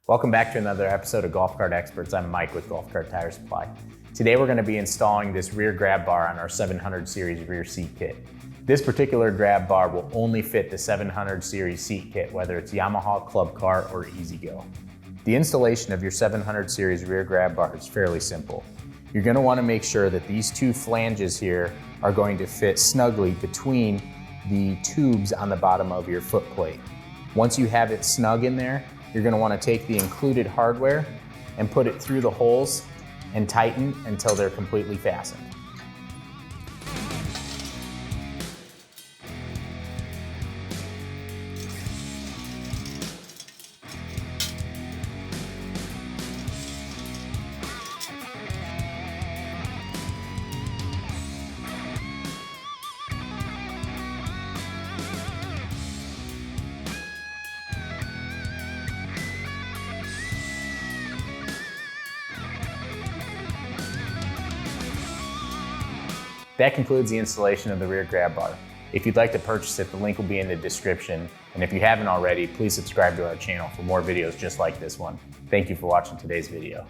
Welcome back to another episode of Golf Cart Experts. I'm Mike with Golf Cart Tire Supply. Today we're going to be installing this rear grab bar on our 700 series rear seat kit. This particular grab bar will only fit the 700 series seat kit, whether it's Yamaha, Club Car, or E-Z-Go. The installation of your 700 series rear grab bar is fairly simple. You're going to want to make sure that these two flanges here are going to fit snugly between the tubes on the bottom of your foot plate. Once you have it snug in there, you're going to want to take the included hardware and put it through the holes and tighten until they're completely fastened. That concludes the installation of the rear grab bar. If you'd like to purchase it, the link will be in the description. And if you haven't already, please subscribe to our channel for more videos just like this one. Thank you for watching today's video.